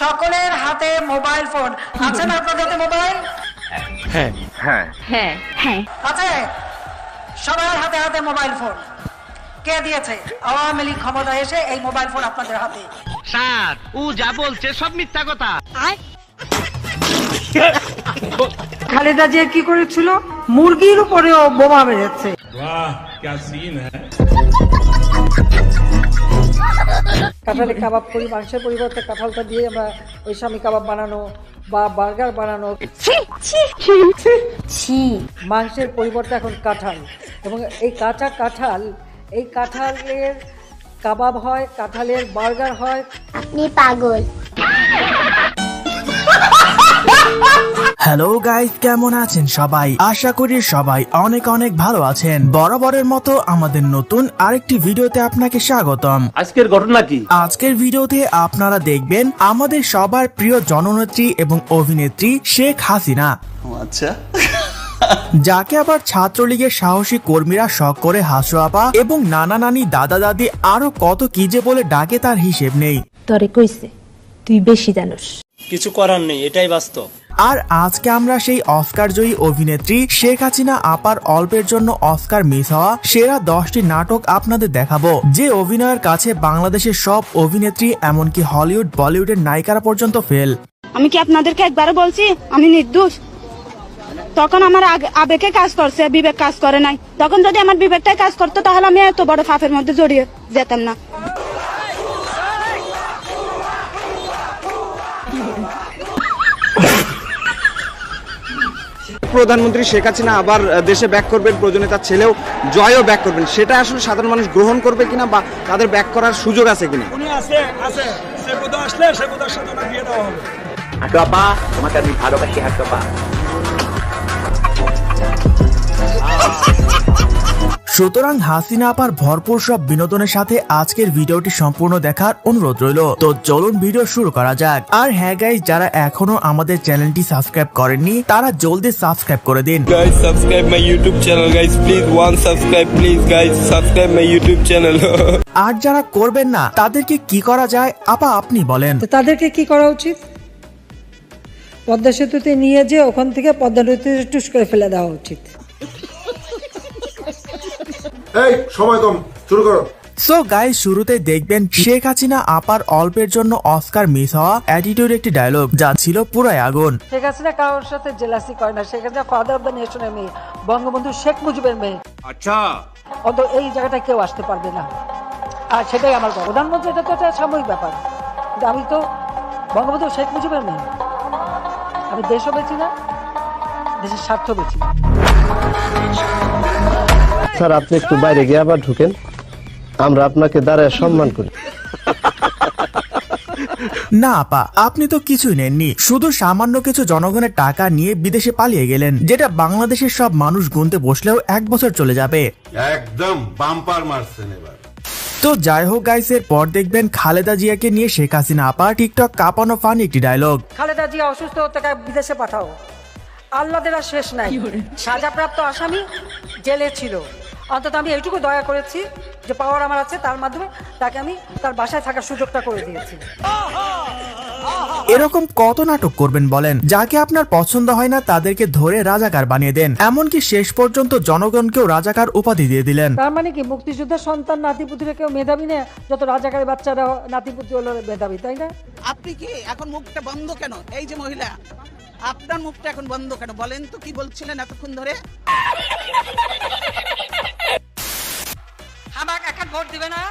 সকলের হাতে mobile phone আছে না? আপনাদের হাতে মোবাইল? হ্যাঁ হ্যাঁ হ্যাঁ হ্যাঁ আছে? সবার হাতে হাতে মোবাইল ফোন। কে দিয়েছে? আওয়ামী লীগ ক্ষমতায় এসে এই মোবাইল ফোন আপনাদের হাতে। স্যার ও যা বলছে সব মিথ্যা কথা। খালেদা জিয়া কি করেছিল? মুরগির উপরেও বোমা মেরেছে। কাঁঠালে কাবাব করি, মাংসের পরিবর্তে কাঁঠালটা দিয়ে আমরা ওই স্বামী কাবাব বানানো বা বার্গার বানানো। মাংসের পরিবর্তে এখন কাঁঠাল, এবং এই কাঁচা কাঁঠাল, এই কাঁঠালের কাবাব হয়, কাঁঠালের বার্গার হয়। আপনি পাগল। হ্যালো গাইস, কেমন আছেন সবাই? আশা করি সবাই অনেক অনেক ভালো আছেন। বরাবরের মতো আমাদের নতুন আরেকটি ভিডিওতে আপনাকে স্বাগতম। আজকের ঘটনা কি? আজকের ভিডিওতে আপনারা দেখবেন আমাদের সবার প্রিয় জননেত্রী এবং অভিনেত্রী শেখ হাসিনা, আচ্ছা, যাকে আবার ছাত্রলীগের সাহসী কর্মীরা শখ করে হাসু আপা এবং নানা নানি দাদা দাদি আরো কত কি যে বলে ডাকে তার হিসেব নেই। তরে কইছে তুই বেশি জানোস। কিছু করার নেই, এটাই বাস্তব। আর আজকে আমরা সেই অস্কার জয়ী অভিনেত্রী শেখ হাসিনা আপার অল্পের জন্য অস্কার মিস হওয়া সেরা 10টি নাটক আপনাদের দেখাবো, যে অভিনয়ের কাছে বাংলাদেশের সব অভিনেত্রী এমনকি হলিউড বলিউডের নায়িকারা পর্যন্ত ফেল। আমি কি আপনাদেরকে একবারও বলছি আমি নির্দোষ? তখন আমার আবেগে কাজ করছে, বিবেক কাজ করে নাই। তখন যদি আমার বিবেকটাই কাজ করতো তাহলে আমি এত বড় ফাফের মধ্যে জড়িয়ে যেতাম না। প্রধানমন্ত্রী শেখ হাসিনা আবার দেশে ব্যাক করবেন, প্রয়োজনে তার ছেলেও জয়ও ব্যাক করবেন, সেটা আসলে সাধারণ মানুষ গ্রহণ করবে কিনা বা তাদের ব্যাক করার সুযোগ আছে কিনা? তোমাকে আমি ভালোবাসি হাঁটবা। সুতরাং হাসিনা আপার ভরপুর সব বিনোদনের সাথে আজকের ভিডিওটি সম্পূর্ণ দেখার অনুরোধ রইল। তো চলুন ভিডিও শুরু করা যাক। আর হ্যাঁ গাইস, যারা এখনো আমাদের চ্যানেলটি সাবস্ক্রাইব করেননি তারা জলদি সাবস্ক্রাইব করে দিন। Guys, subscribe my YouTube channel, guys. Please, one subscribe, please, guys. Subscribe my YouTube channel. আর যারা করবেন না তাদেরকে কি করা যায় আপা আপনি বলেন। তো তাদেরকে কি করা উচিত? পদ্মা সেতুতে নিয়ে যে ওখান থেকে পদ্মা নদীতে টুস করে ফেলে দেওয়া উচিত। এই সময় কম, শুরু করো। সো গাইস, শুরুতে দেখবেন শেখ হাসিনা আপার অল্পের জন্য অস্কার মিস হওয়া অ্যাটিটিউড একটি ডায়লগ, যা ছিল পুরাই আগুন। শেখ হাসিনা কারোর সাথে জেলাসি করে না। Sheikh Hasina father of the নেশনের মেয়ে, বঙ্গবন্ধু শেখ মুজিবের মেয়ে। আচ্ছা, অত এই জায়গাটা কেউ আসতে পারবে না। আর সেটাই আমার কথা। প্রধানমন্ত্রী এটা তো একটা সাময়িক ব্যাপার, কিন্তু আমি তো বঙ্গবন্ধু শেখ মুজিবের মেয়ে। আমি দেশও বেচি না, দেশের স্বার্থ বেচি না। স্যার, আপনি একটু বাইরে গিয়ে আবার ঢুকেন, আমরা আপনাকে দাঁড়ায় সম্মান করি। না আপা, আপনি তো কিছুই নেননি, শুধু সামান্য কিছু জনগণের টাকা নিয়ে বিদেশে পালিয়ে গেলেন, যেটা বাংলাদেশের সব মানুষ গুনতে বসলেও 1 বছর চলে যাবে। একদম বাম্পার মারছেন এবার। তো যাই হোক গাইস, এর পর দেখবেন খালেদা জিয়াকে নিয়ে শেখ হাসিনা আপা টিকটক কাঁপানো ফানি একটি ডায়লগ। খালেদা জিয়া অসুস্থ, তাকে বিদেশে পাঠাও। আল্লাদের আর শেষ নাই। সাজাপ্রাপ্ত আসামি জেলে ছিল, অন্তত আমি এইটুকু দয়া করেছি যে পাওয়ার আমার আছে, তার মাধ্যমে তাকে আমি তার বাসায় থাকার সুযোগটা করে দিয়েছি। এরকম কত নাটক করবেন বলেন? যাকে আপনার পছন্দ হয় না তাদেরকে ধরে রাজাকার বানিয়ে দেন, এমনকি শেষ পর্যন্ত জনগণকেও রাজাকার উপাধি দিয়ে দিলেন। তার মানে কি মুক্তিযুদ্ধের সন্তান নাতিপুতিরা কেউ মেধাবী না? যত রাজাকারের বাচ্চারা নাতিপুতি হলো মেধাবী, তাই না? আপনি কি এখন মুখটা বন্ধ কেন? এই যে মহিলা, আপনার মুখটা এখন বন্ধ কেন? বলেন তো কি বলছিলেন এতক্ষণ ধরে? আমাকে একটা ভোট দিবে না?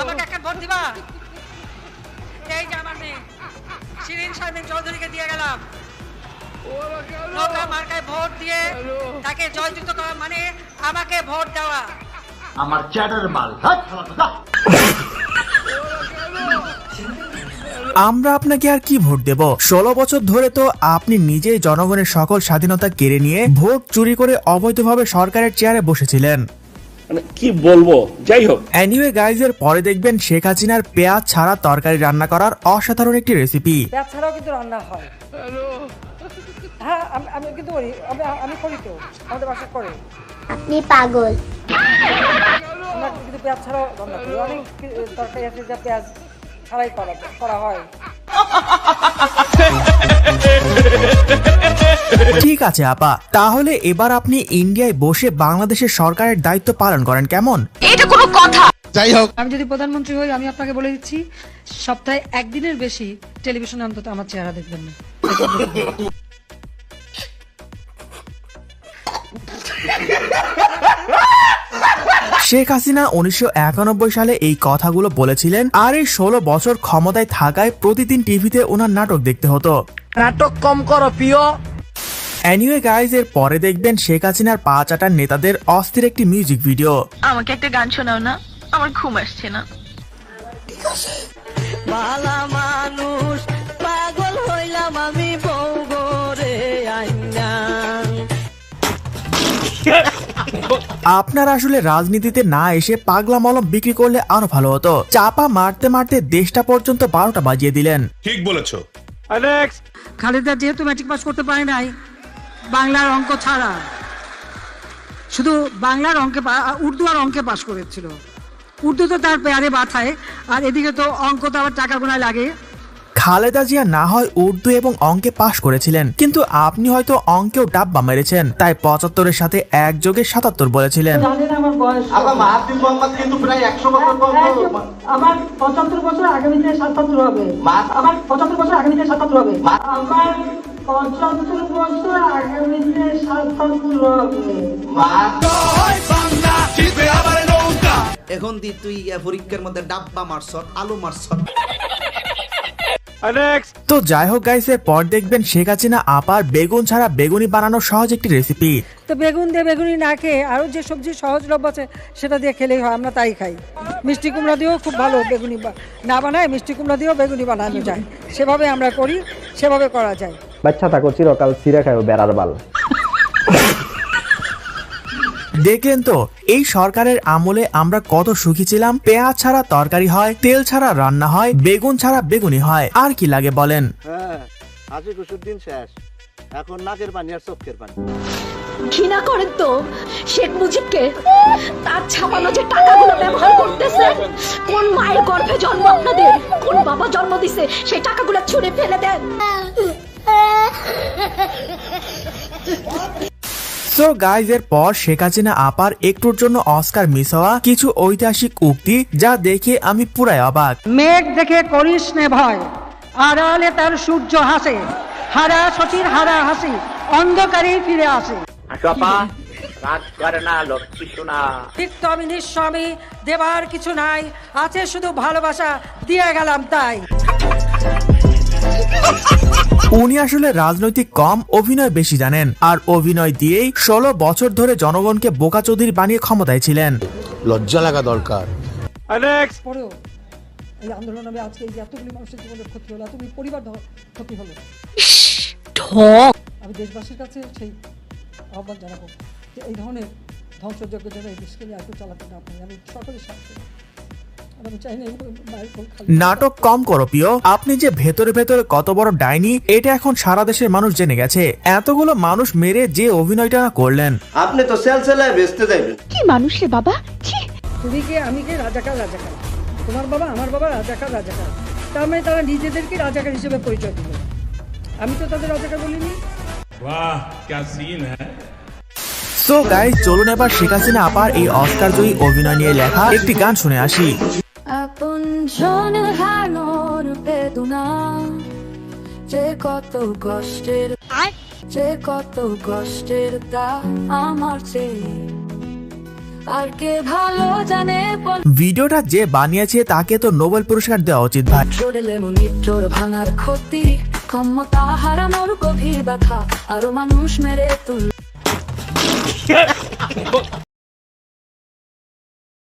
আমাকে একটা ভোট দিবা? এই যে আমার মেয়ে শিরিন শারমিন চৌধুরীকে দিয়ে গেলাম। নৌকা মার্কায় ভোট দিয়ে তাকে জয়যুক্ত করা মানে আমাকে ভোট দেওয়া। আমার চ্যাটার মাল। আমরা আপনাকে আর কি ভোট দেব? 16 বছর ধরে তো আপনি নিজেই জনগণের সকল স্বাধীনতা কেড়ে নিয়ে ভোট চুরি করে অবৈধভাবে সরকারের চেয়ারে বসেছিলেন। মানে কি বলবো, যাই হোক। এনিওয়ে গাইজ, এর পরে দেখবেন শেখ হাসিনার পেঁয়াজ ছাড়া তরকারি রান্না করার অসাধারণ একটি রেসিপি। পেঁয়াজ ছাড়াও কিন্তু রান্না হয়। হ্যাঁ, আমি কিন্তু করি, আমি করি তো, আমাদের বাসা করে। আপনি পাগল। আমরা কিন্তু পেঁয়াজ ছাড়াও রান্না করি। অনেক তরকারি আছে যা পেঁয়াজ ছাড়াই করা হয়। ঠিক আছে আপা, তাহলে এবার আপনি ইন্ডিয়ায় বসে বাংলাদেশের সরকারের দায়িত্ব পালন করেন, কেমন? যাই হোক, আমি যদি প্রধানমন্ত্রী হই, আমি আপনাকে বলে দিচ্ছি, সপ্তাহে একদিনের বেশি টেলিভিশনে অন্তত আমার চেহারা দেখবেন না। শেখ হাসিনা 1991 সালে এই কথাগুলো বলেছিলেন, আর এই 16 বছর ক্ষমতায় থাকায় প্রতিদিন টিভিতে ওনার নাটক দেখতে হতো। নাটক কম করো প্রিয়। এনিওয়ে গাইজ, এর পরে দেখবেন শেখ হাসিনার পা চাটার নেতাদের অস্থির একটি মিউজিক ভিডিও। আমাকে একটা গান শোনাও না, আমার ঘুম আসছে না। ভালা মানুষ পাগল হইলাম আমি বউ গরে আইনা। আপনার আসলে রাজনীতিতে না এসে পাগলা মলম বিক্রি করলে আরো ভালো হতো। চাপা মারতে মারতে দেশটা পর্যন্ত 12টা বাজিয়ে দিলেন। ঠিক বলেছো। খালেদা যেহেতু ম্যাট্রিক পাস করতে পারে নাই বাংলার অঙ্ক ছাড়া, শুধু বাংলার অঙ্কে উর্দু আর অঙ্কে পাস করেছিল। উর্দু তো তার পেয়ারে বাথায়, আর এদিকে তো অঙ্ক তো আবার টাকা গোনায় লাগে। খালেদা জিয়া না হয় উর্দু এবং অঙ্কে পাশ করেছিলেন, কিন্তু আপনি হয়তো অঙ্কেও ডাব্বা মেরেছেন, তাই 75-এর সাথে 1 যোগে 77 বলেছিলেন। জানেন আমার বয়স কিন্তু প্রায় 100 বছর আমার 75 বছর আগামীতে 77 হবে। আমার 75 বছর আগামীতে 77 হবে। আমার 75 বছর আগামীতে 77 হবে। এখন তুই পরীক্ষার মধ্যে ডাব্বা মারছ, আলু মারছ। তো যাই হোক গাইস, এর পর দেখবেন শেখ হাসিনা আপার বেগুন ছাড়া বেগুনি বানানোর সহজ একটি রেসিপি। তো বেগুন দিয়ে বেগুনি না খেয়ে আরো যে সবজি সহজলভ্য আছে সেটা দিয়ে খেলেই হয়, আমরা তাই খাই। মিষ্টি কুমড়া দিয়েও খুব ভালো বেগুনি না বানায়, মিষ্টি কুমড়া দিয়েও বেগুনি বানানো যায়, সেভাবে আমরা করি, সেভাবে করা যায়। বাচ্চা থাকো চিরকাল চিরা খায় বেড়ার বাল। দেখলেন তো এই সরকারের আমলে আমরা কত সুখী ছিলাম। পেঁয়াজ ছাড়া তরকারি হয়, তেল ছাড়া রান্না হয়, বেগুন ছাড়া বেগুনি হয়, আর কি লাগে বলেন? হ্যাঁ, হাসি খুশির দিন শেষ, এখন নাকের পানি আর চোখের পানি। ঘৃণা করেন তো শেখ মুজিবকে, তার ছাপানো যে টাকাগুলো ব্যবহার করতেছে। কোন মায়ের গর্ভে জন্ম আপনাদের, কোন বাবা জন্ম দিছে, সেই টাকাগুলো ছুঁড়ে ফেলে দেন। সো গাইজ, এর পর শেখ হাসিনা আপার একটুর জন্য অস্কার মিস হওয়া কিছু ঐতিহাসিক উক্তি, যা দেখে আমি পুরাই অবাক। মেঘ দেখে করিস নে ভয়, আড়ালে তার সূর্য হাসে, হারা শশীর হারা হাসি অন্ধকারেই ফিরে আসে। আমি নিঃস্বামী, দেবার কিছু নাই, আছে শুধু ভালোবাসা, দিয়ে গেলাম তাই। উনি আসলে রাজনৈতিক কম, অভিনয় বেশি জানেন, আর অভিনয় দিয়েই 16 বছর ধরে জনগণকে বোকাচোদির বানিয়ে ক্ষমতায় ছিলেন। লজ্জা লাগা দরকার। পরেও এই আন্দোলন হবে, আজকে এই যে এতগুলি মানুষের জীবনের ক্ষতি হলো, এতগুলি পরিবার ক্ষতি হলো, আমি দেশবাসীর কাছে সেই আহ্বান জানাবো যে এই ধরনের ধ্বংসযজ্ঞ যেন এই দেশকে নিয়ে একটু চালাতে না পারি। আমি সকলের সাথে নাটক কম করো প্রিয়, আপনি যে ভেতরে ভেতরে কত বড় ডাইনি এটা এখন সারা দেশের মানুষ জেনে গেছে। এতগুলো মানুষ মেরে যে অভিনয়টা না করলেন, আপনি তো সেলসেলায় বেচতে যাবেন। কি মানুষ রে বাবা, তুমি কে আমি কে, রাজাকার রাজাকার, তোমার বাবা আমার বাবা রাজাকার রাজাকার, তার মানে তারা নিজেদেরকে রাজাকার হিসেবে পরিচয় দিল, আমি তো তাদের রাজাকার বলিনি। বাহ, क्या सीन है। সো গাইস, চলুন এবার শেখ হাসিনা আপার এই অস্কার জয়ী অভিনয় নিয়ে লেখা একটি গান শুনে আসি। আপন জনের হানোর বেদনা, যে কত কষ্টের, যে কত কষ্টের তা আমার চেয়ে আর কে ভালো জানে। ভিডিওটা যে বানিয়েছে তাকে তো নোবেল পুরস্কার দেওয়া উচিত ভাই। জড়িলে মনিটর ভাঙার ক্ষতি, ক্ষমতা হারানোর গভীর ব্যথা, আরো মানুষ মেরে তুল।